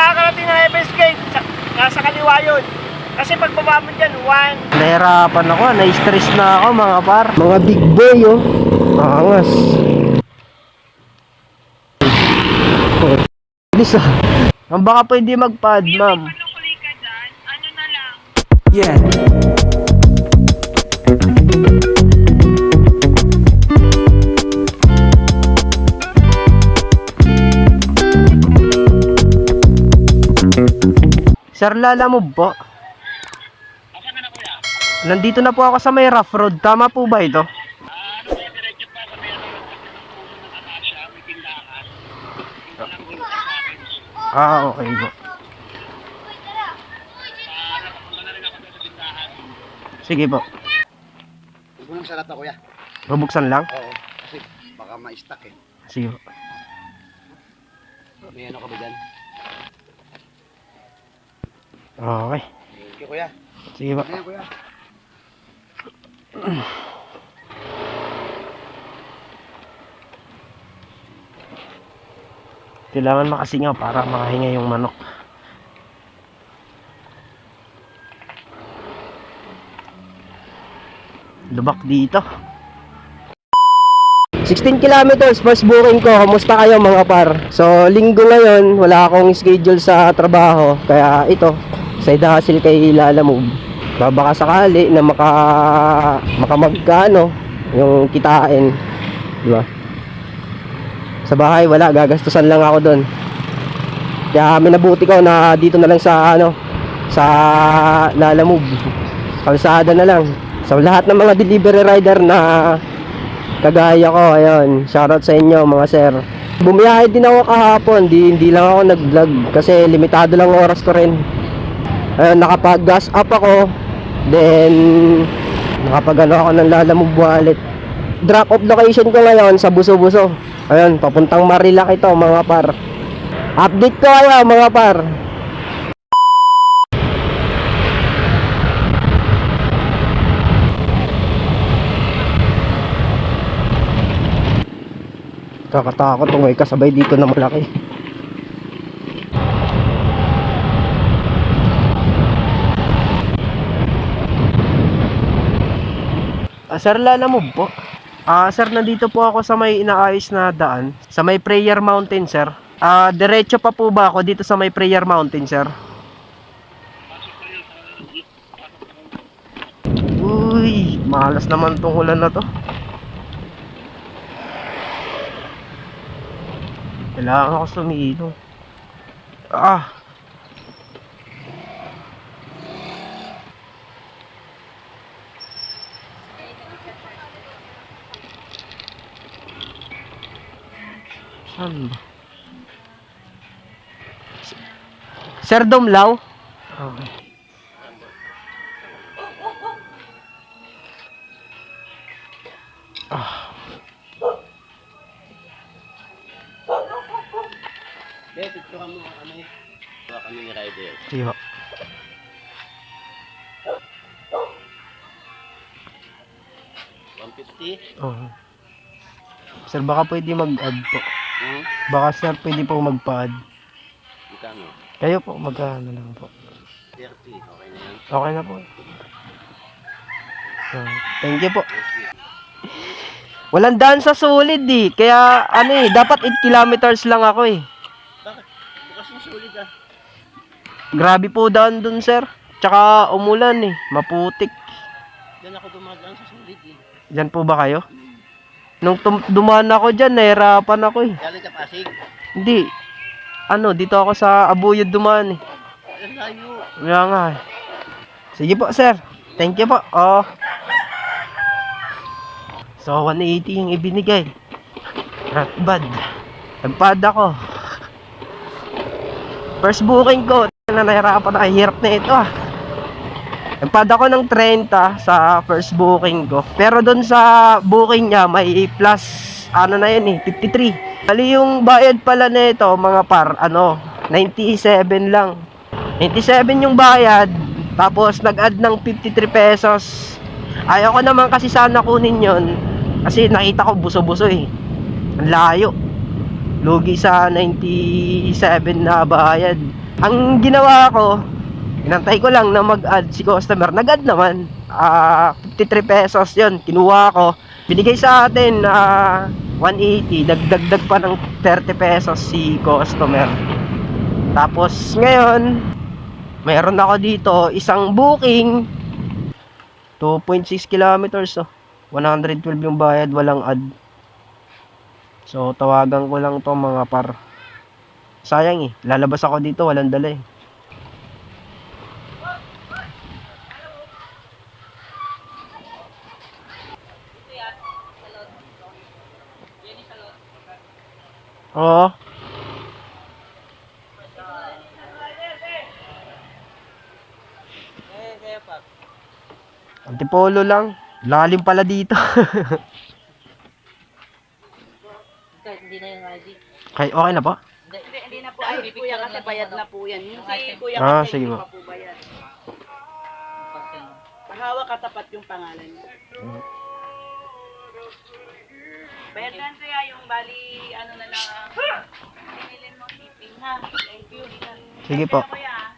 makakarating ng Heaven's Gate, nasa kaliwa yun. Kasi pagbaba mo dyan, 1. Nahirapan ako, na-stress na ako mga par. Mga big boy oh. Angas. Oh, bilis ah. Ang baka pwede mag-pad, ma'am. Ano na lang? Yeah. Sir, Lala mo po? Asan na kuya? Nandito na po ako sa may rough road. Tama po ba ito? Ano kayo diretso pa sa meron ng puso ng Acacia, may tindahan. Ito lang din sa akin. Okay po. Para papunta na rin ako sa tindahan. Sige po. Huwag mo nang sarata kuya. Bubuksan lang? Oo, kasi baka ma-stuck eh. Sige po. May ano ka ba dyan? Okay. Thank you kuya. Sige po. Ayan kuya. Kailangan makasingaw para makahinga yung manok. Lubak dito. 16 kilometers first booking ko. Kamusta kayo mga par? So linggo ngayon, wala akong schedule sa trabaho. Kaya ito, side hustle kay Lala Move. Baka sakali na makamagkano yung kitain, di ba? Sa bahay wala, gagastusan lang ako doon. Kaya minabuti ko na dito na lang sa sa Lala Move. Kalsada na lang. Sa lahat ng mga delivery rider na kagaya ko, ayun, shoutout sa inyo mga sir. Bumiyahe din ako kahapon, hindi lang ako nag-vlog kasi limitado lang oras ko rin. Ayun, nakapag-gas up ako. Then nakapag-ano ako ng Lala Move wallet. Drop off location ko ngayon sa Buso-Buso. Ayun, papuntang Marilac ito mga par. Update ko kayo mga par. Kakatakot kung may kasabay dito na malaki. Sir, Lala Move po. Sir, nandito po ako sa may inaayos na daan, sa may Prayer Mountain, sir. Diretso pa po ba ako dito sa may Prayer Mountain, sir? Uy, malas naman tong ulan na to. Kailangan ako sumilong. Saan ba? Sir Domlaw? Okay. Dito ka mo ano eh. Baka kami ni rider. Sige po. Oh. Sir, baka pwede mag-add po. Baka sir, pwede po mag-pa-add. Magkano? Kayo po, magkano lang po. 30, okay na yan. Okay na po. Thank you po. Walang daan sa Sulid eh. Kaya dapat 8 kilometers lang ako eh. Bakit? Bukas yung sulit ah. Grabe po daan dun sir. Tsaka umulan eh. Maputik. Diyan ako dumadaan sa sulit eh. Diyan po ba kayo? Nung dumaan ako dyan, nahirapan ako eh. Galing ka Pasig? Hindi. Dito ako sa Abuyod dumaan eh. Ang layo. Kaya nga eh. Sige po sir. Thank you po. So 180 yung ibinigay. Not bad. Nagpad ako. First booking ko. Nahirapan na, hirap na ito ah. Nagpad ako ng 30 sa first booking ko. Pero doon sa booking niya may plus na yun eh, 53. Bali yung bayad pala nito mga par, 97 lang. 97 yung bayad. Tapos nag-add ng 53 pesos. Ayaw ko naman kasi sana kunin yon kasi nakita ko buso-buso eh. Ang layo. Lugi sa 97 na bayad. Ang ginawa ko, inantay ko lang na mag-add si customer. Nag-add naman. 53 pesos yun. Kinuha ko. Binigay sa atin 180. Dagdag pa ng 30 pesos si customer. Tapos ngayon, meron ako dito isang booking. 2.6 kilometers. 112 yung bayad, walang add. So tawagan ko lang to mga par. Sayang lalabas ako dito, walang dala Oo. Antipolo lang. Lalim pala dito. Hindi na yung ID. Okay na po? Hindi na po ID, kuya, kasi bayad na po yan. Yung si kuya kasi Sige hindi po. pa po bayad. Pahawak katapat yung pangalan mo. Bayad na kuya yung bali, ano na lang, pinilin mo shipping ha. Thank you. Sige po. Kuya.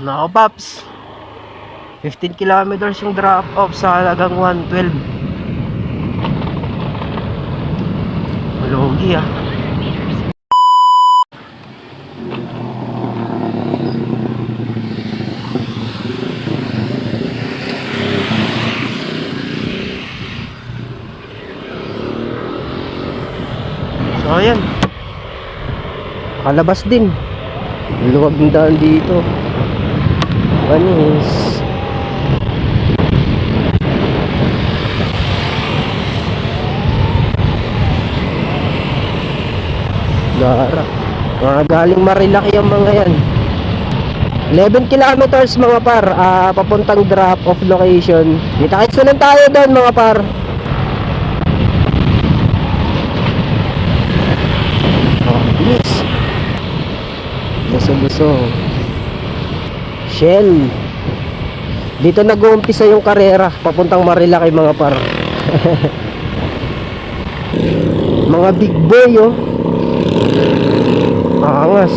Nako paps. 15 kilometers yung drop off sa halagang 112. Malugi So ayan. Kalabas din. Luwag ng daan dito. Panis. Dara. Mga galing Marilaki yung mga yan. 11 kilometers mga par, papuntang drop off location. Kita-kits na lang tayo doon mga par. Bilis. Buso-buso. Shell. Dito nag-uumpisa yung karera papuntang Marilaki mga par. Mga big boy angas.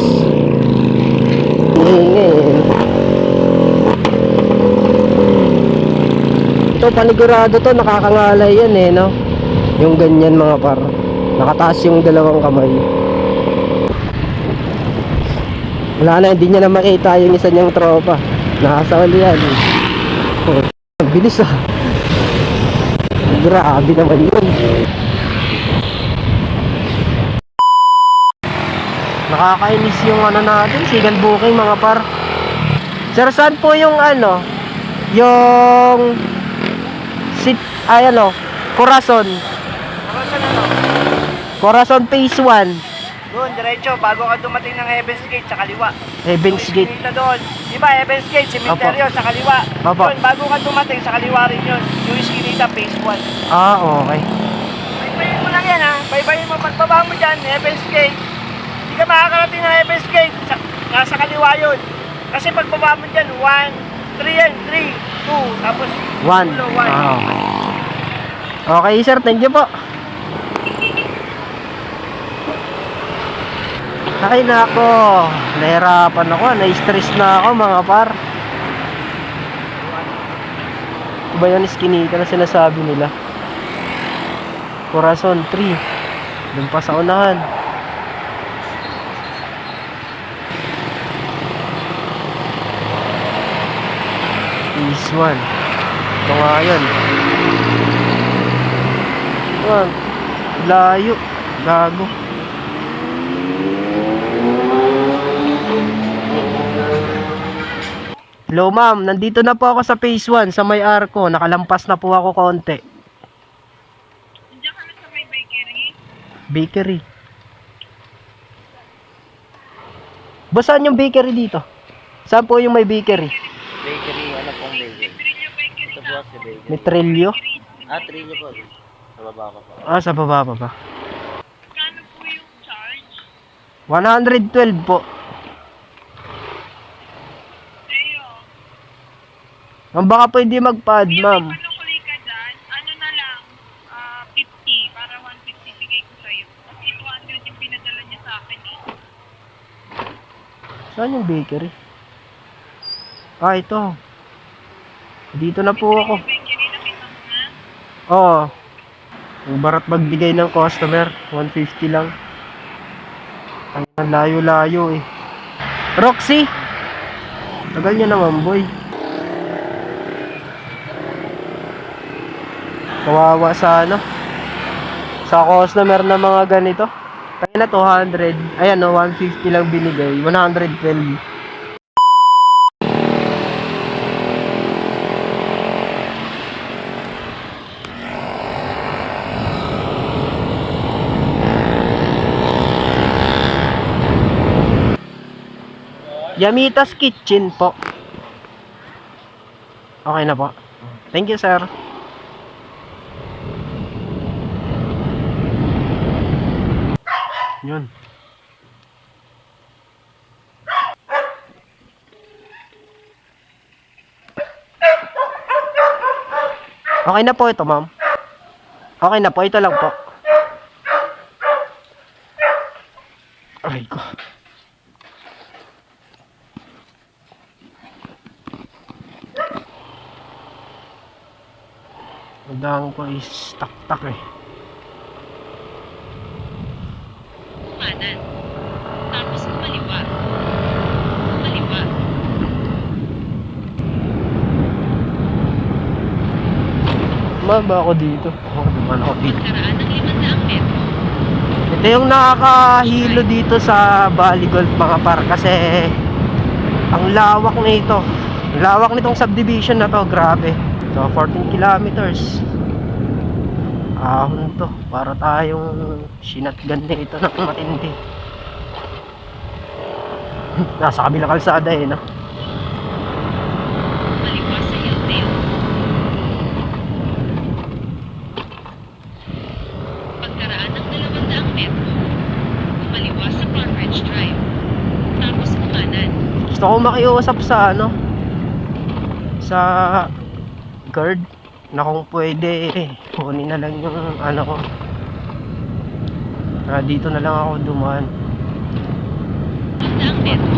Ito panigurado to, nakakangalay yan no. Yung ganyan mga par. Nakataas yung dalawang kamay. Wala na, hindi niya na makita yung isa niyang tropa. Nakasa uli yan. Ang bilis Grabe naman yun. Nakakainis yung natin, sigan booking mga par. Sir, saan po yung yung Corazon. Corazon phase 1. Doon, diretso, bago ka dumating ng Heaven's Gate sa kaliwa. Heaven's Gate. Yung doon. Di ba, Heaven's Gate, cemetery sa kaliwa. Opo. Doon, bago ka dumating sa kaliwa rin yun. Yung iskinita, phase 1. Okay. Baybayin mo lang yan Baybayin mo, pagbaba mo dyan, Heaven's Gate. Hindi ka makakarating ng Heaven's Gate. Nasa kaliwa yun. Kasi pagbaba mo dyan, 1, 3 yan, 3, 2, tapos 1. ulo, 1. Okay. Okay sir, thank you po. Ay nako, nahirapan ako, na-stress na ako mga par. Ito ba yung iskinita na sinasabi nila? Corazon 3. Doon pa sa unahan. Phase 1. Ito nga yun. Layo. Gago. Hello ma'am, nandito na po ako sa phase 1 sa may arko. Nakalampas na po ako konti. Nandiyan kami sa may bakery. Bakery. Boss, saan yung bakery dito? Saan po yung may bakery? Bakery, ano pong bakery? Trillo Bakery Ito na. po si bakery. May trilyo? Trillo po. Sa baba pa po. Sa baba pa ba? Kano po yung charge? 112 po. Leo. Ma'am, baka pwede mag-pad, Kuya, ma'am. may panukuli ka dyan. Ano na lang, 50 para 150 bigay ko sa'yo. Kasi 200 yung pinadala niya sa akin eh. Saan yung bakery? Ah, ito. Dito na po ako. Yung bakery, nakita mo na? Oo. Ang barat magbigay ng customer. 150 lang. Ang layo-layo eh. Roxy! Tagal niya naman, boy. Kawawa sa ano? Sa customer na mga ganito. Kaya na 200. Ayan no, 150 lang binigay. 112. Yamitas Kitchen po. Okay na po. Thank you, sir. Yun. Okay na po ito, ma'am. Okay na po. Ito lang po. Aray ko. Madaan ko is tak-tak eh. Kanan. Tapos kumaliwa. Kumaliwa. Maba ako dito. Oh, naman ako dito. Pagkaraan ng 500 metro. Ito yung nakakahilo dito sa Bali Golf mga par kasi ang lawak nito. Ang lawak nitong subdivision na to, grabe. So 14 kilometers. Ahon to, para tayong sinatgan nito ng matindi. Nasa kabilang kalsada eh, no? Kumaliwa sa Hilldale. Pagkaraan ng 200 metro. Kumaliwa sa Parkridge Drive. Tapos kumanan. Gusto ko makiusap sa ano, sa guard na kung pwede kunin na lang yung ano ko. Dito na lang ako dumaan. 100 metro.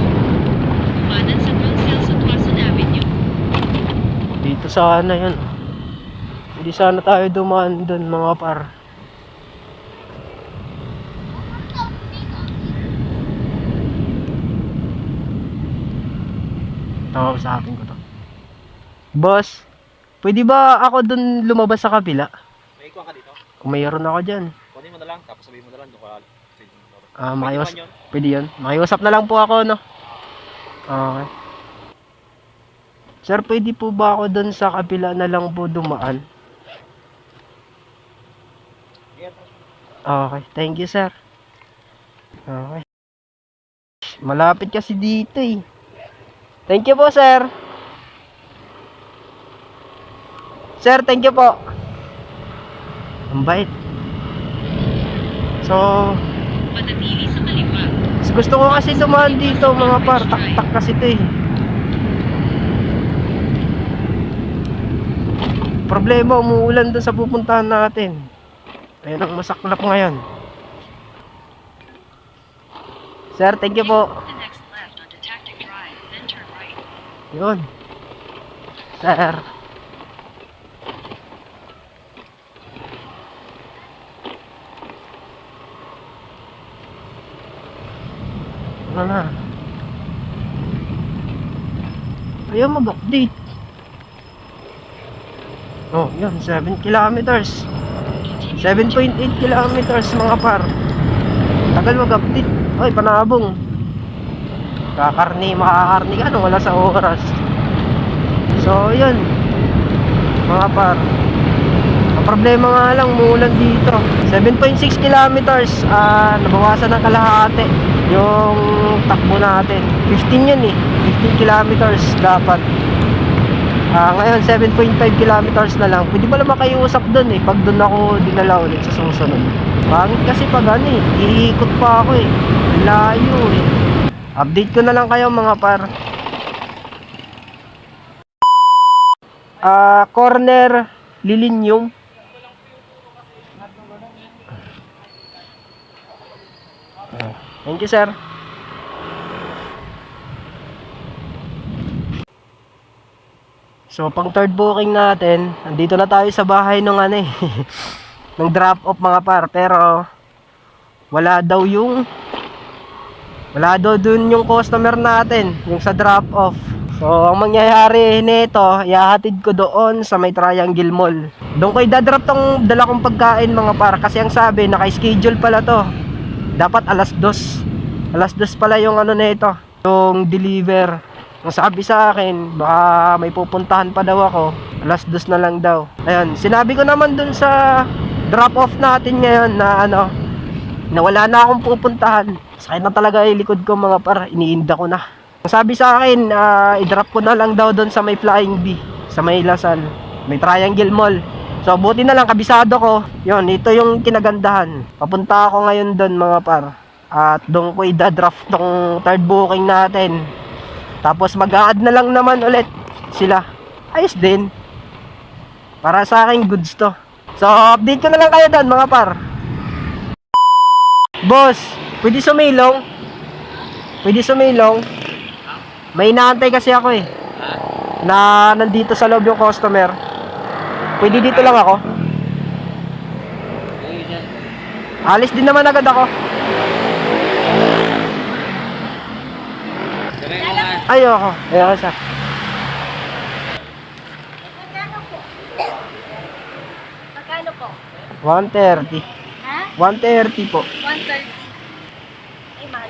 Kumanan sa Bronzeville sa Tuason Avenue. Dito sana yun. Hindi sana tayo dumaan doon mga par. Tawag sa akin ko to. Boss, pwede ba ako doon lumabas sa kabila? May ikuha ka dito. Kung mayroon ako dyan. Kunin mo na lang, tapos sabihin mo na lang doon ka. Makius naman yun. pwede yun. Makiusap na lang po ako, no? Okay. Sir, pwede po ba ako doon sa kabila na lang po dumaan? Okay, thank you, sir. Okay. Malapit kasi dito eh. Thank you po, sir. Sir, thank you po. Ang bait. So, Manatili sa kaliwa. gusto ko kasi dumaan dito mga par. Tak-tak kasi ito eh. Problema, umuulan dun sa pupuntahan natin. Ayun ang masaklap ngayon. Sir, thank you po. The next left onto Tactic Drive, then turn right. Yun. Sir. Ano na? Ayaw mag-update. Oh, yun. 7 kilometers. 7.8 kilometers mga par. Tagal mag-update. Ay, panabong. Makakarni ka no, wala sa oras. So, yun. Mga par. Ang problema nga lang, umuulan dito. 7.6 kilometers. Nabawasan ng kalahati yung takbo natin. 15 yun eh. 15 kilometers dapat. Ngayon 7.5 kilometers na lang. Pwede pala makiusap dun eh pag dun ako dinala ulit sa susunod. Pangit kasi pag ano eh, iikot pa ako eh. Layo eh. Update ko na lang kayo mga par. Corner Lilinyum. Thank you, sir. So, pang third booking natin, andito na tayo sa bahay ng ano eh, ng drop off mga par. Pero, wala daw dun yung customer natin, yung sa drop off. So, ang mangyayari nito, ihahatid ko doon sa may Triangle Mall. Doon ko idadrop tong dala kong pagkain mga par. Kasi ang sabi, naka-schedule pala to. Dapat alas 2. Alas 2 pala yung ano nito, yung deliver. Ang sabi sa akin, baka may pupuntahan pa daw ako. Alas 2 na lang daw. Ayun, sinabi ko naman dun sa drop off natin ngayon na ano, na wala na akong pupuntahan. Sakit na talaga yung likod ko mga par, iniinda ko na. Ang sabi sa akin, i-drop ko na lang daw doon sa may Flying B, sa may Lasal, may Triangle Mall. So buti na lang, kabisado ko. Yun, ito yung kinagandahan. Papunta ako ngayon doon mga par. At doon ko i-drop tong third booking natin. Tapos mag-a-add na lang naman ulit sila. Ayos din. Para sa akin, goods to. So update ko na lang kayo doon mga par. Boss, pwede sumilong? Pwede sumilong? May inaantay kasi ako eh. Na nandito sa loob yung customer. Pwede dito lang ako? Alis din naman agad ako. Ayoko. Ayoko siya. Magkano po? 130. Ha? 130 po. 130. Ay, mahal.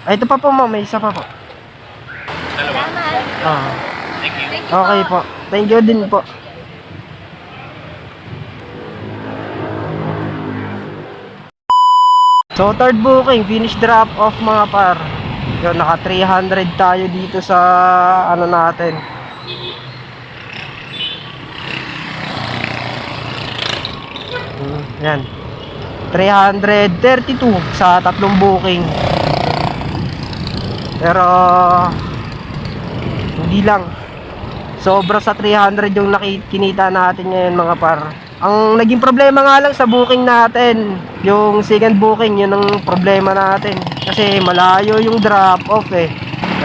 Ay, ito pa po ma'am. May isa pa po. Salamat. Ah. Thank you Okay po. Thank you din po. So third booking, finish drop off mga par. Yun, naka 300 tayo dito sa ano natin. Yan. 332 sa tatlong booking. Pero hindi lang. Sobra sa 300 yung kinita natin ngayon mga par. Ang naging problema nga lang sa booking natin, yung second booking, yun ang problema natin. Kasi malayo yung drop off eh.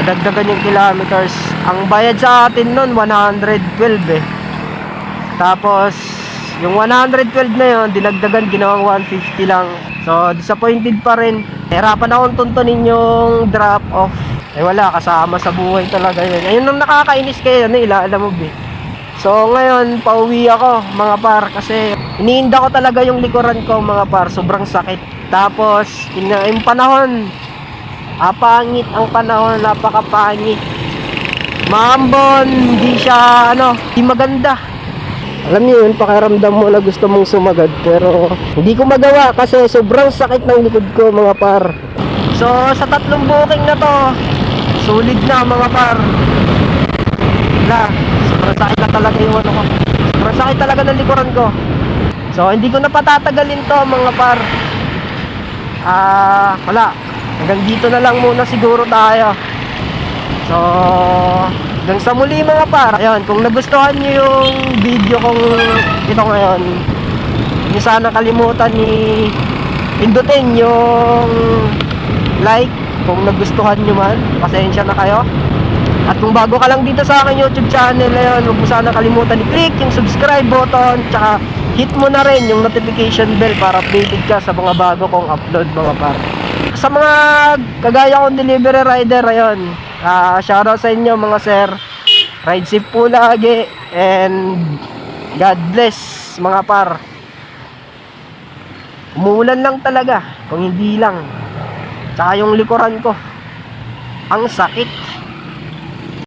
Nadagdagan yung kilometers. Ang bayad sa atin nun, 112 eh. Tapos, yung 112 na yun, dinagdagan, ginawang 150 lang. So, disappointed pa rin. Hirapan akong tuntunin yung drop off. Eh wala, kasama sa buhay talaga yun. Ayun ang nakakainis kayo, ano, alam mo ba? So ngayon, pauwi ako mga par. Kasi iniinda ko talaga yung likuran ko mga par. Sobrang sakit. Tapos, yung panahon, pangit ang panahon, napakapangit. Maambon, hindi siya, hindi maganda. Alam niyo yun, pakiramdam mo na gusto mong sumagad. Pero hindi ko magawa kasi sobrang sakit ng likod ko mga par. So sa tatlong booking na to, sulit na mga par. Wala, sobrang sakit na talaga yung ano ko. Sobrang sakit talaga ng likuran ko. So hindi ko na patatagalin to mga par. Wala, hanggang dito na lang muna siguro tayo. So hanggang sa muli mga par. Ayun, kung nagustuhan nyo yung video kong ito ngayon, hindi sana kalimutan ni pindutin yung like kung nagustuhan nyo man. Pasensya na kayo. At kung bago ka lang dito sa aking YouTube channel, ayun, huwag mo sana kalimutan i-click yung subscribe button, tsaka hit mo na rin yung notification bell para updated ka sa mga bago kong upload mga par. Sa mga kagaya kong delivery rider, ayun, shoutout sa inyo mga sir. Ride safe po lagi and God bless mga par. Umuulan lang talaga, kung hindi lang. Tsaka yung likuran ko, ang sakit.